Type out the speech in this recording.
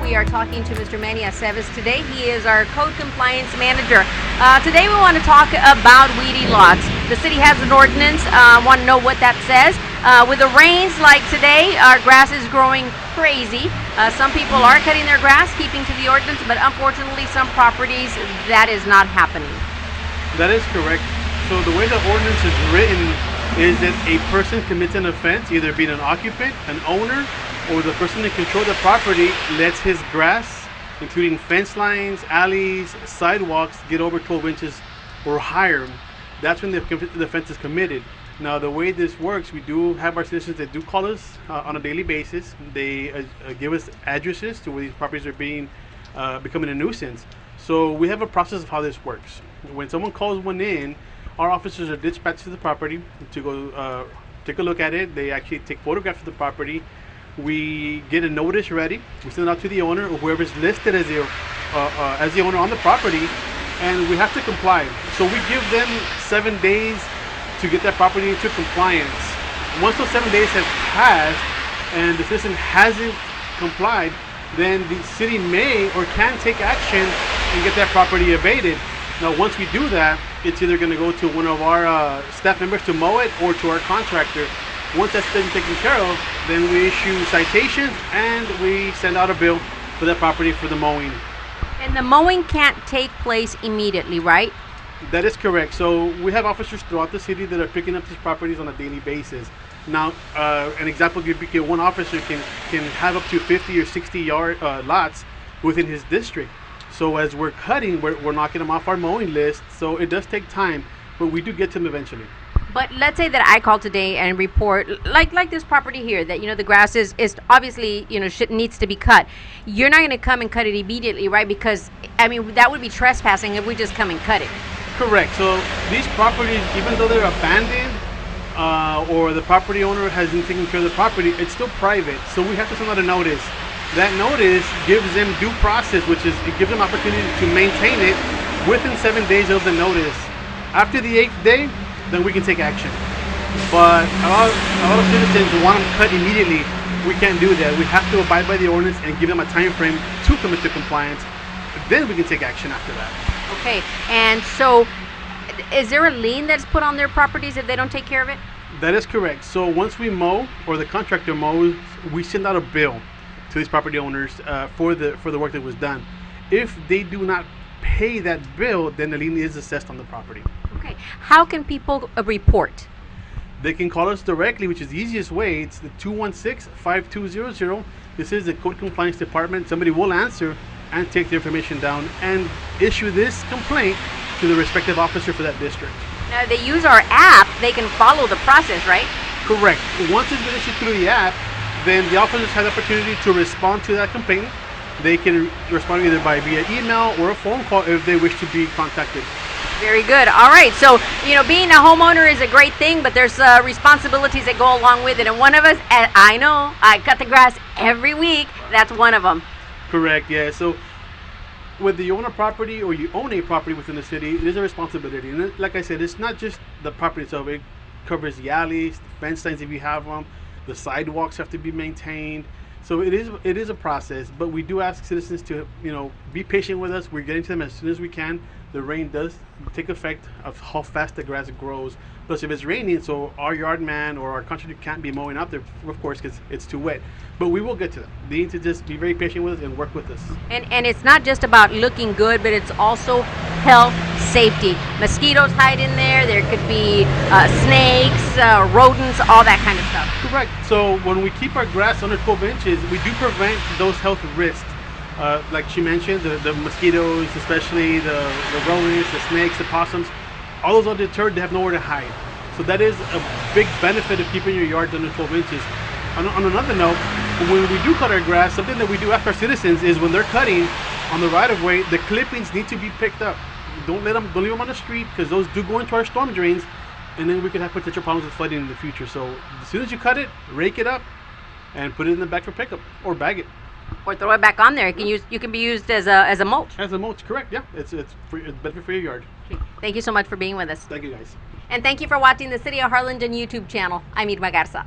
We are talking to Mr. Manny Aceves today. He is our code compliance manager. Today we want to talk about weedy lots. The city has an ordinance. Want to know what that says. With the rains like today, our grass is growing crazy. Some people are cutting their grass, keeping to the ordinance, but unfortunately some properties that is not happening. That is correct. So the way the ordinance is written is that a person commits an offense, either being an occupant, an owner, or the person in control of the property lets his grass, including fence lines, alleys, sidewalks, get over 12 inches or higher. That's when the offense is committed. Now, the way this works, we do have our citizens that do call us on a daily basis. They give us addresses to where these properties are becoming a nuisance. So we have a process of how this works. When someone calls one in, our officers are dispatched to the property to go take a look at it. They actually take photographs of the property. We get a notice ready. We send it out to the owner or whoever's listed as the owner on the property, and we have to comply. So we give them 7 days to get that property into compliance. Once those 7 days have passed and the citizen hasn't complied, then the city may or can take action and get that property abated. Now, once we do that, it's either going to go to one of our staff members to mow it or to our contractor. Once that's been taken care of, then we issue citations and we send out a bill for that property for the mowing. And the mowing can't take place immediately, right? That is correct. So we have officers throughout the city that are picking up these properties on a daily basis. Now, an example could be one officer can have up to 50 or 60 lots within his district. So as we're cutting, we're knocking them off our mowing list. So it does take time, but we do get to them eventually. But let's say that I call today and report, like this property here, that the grass is obviously needs to be cut. You're not going to come and cut it immediately, right? Because that would be trespassing if we just come and cut it. Correct. So these properties, even though they're abandoned or the property owner hasn't taken care of the property, it's still private. So we have to send out a notice. That notice gives them due process, which is it gives them opportunity to maintain it within 7 days of the notice. After the 8th day, then we can take action. But a lot of citizens want them cut immediately. We can't do that. We have to abide by the ordinance and give them a time frame to come into compliance. Then we can take action after that. Okay, and so is there a lien that's put on their properties if they don't take care of it? That is correct. So once we mow or the contractor mows, we send out a bill to these property owners for the work that was done. If they do not pay that bill, then the lien is assessed on the property. Okay, how can people report? They can call us directly, which is the easiest way. It's the 216-5200. This is the Code Compliance Department. Somebody will answer and take the information down and issue this complaint to the respective officer for that district. Now, if they use our app, they can follow the process, right? Correct. Once it's been issued through the app, then the officers have the opportunity to respond to that complaint. They can respond either via email or a phone call if they wish to be contacted. Very good. All right. So, being a homeowner is a great thing, but there's responsibilities that go along with it. And one of us, I know, I cut the grass every week. That's one of them. Correct. Yeah. So whether you own a property or you own a property within the city, it is a responsibility. And like I said, it's not just the property itself. It covers the alleys, the fence lines if you have them. The sidewalks have to be maintained. So it is a process, but we do ask citizens to be patient with us. We're getting to them as soon as we can. The rain does take effect of how fast the grass grows. Plus, if it's raining, so our yard man or our contractor can't be mowing out there, of course, because it's too wet. But we will get to them. They need to just be very patient with us and work with us. And it's not just about looking good, but it's also health, safety. Mosquitoes hide in there. There could be snakes, rodents, all that kind of stuff. Correct. So when we keep our grass under 12 inches, we do prevent those health risks. Like she mentioned, the mosquitoes, especially the rodents, the snakes, the possums, all those are deterred. They have nowhere to hide. So that is a big benefit of keeping your yards under 12 inches. On another note, when we do cut our grass, something that we do ask our citizens is when they're cutting on the right-of-way, the clippings need to be picked up. Don't leave them on the street, because those do go into our storm drains, and then we could have potential problems with flooding in the future. So as soon as you cut it, rake it up and put it in the back for pickup or bag it. Or throw it back on there. You can be used as a mulch. As a mulch, correct? Yeah, it's better for your yard. Thank you so much for being with us. Thank you, guys. And thank you for watching the City of Harlingen YouTube channel. I'm Irma Garza.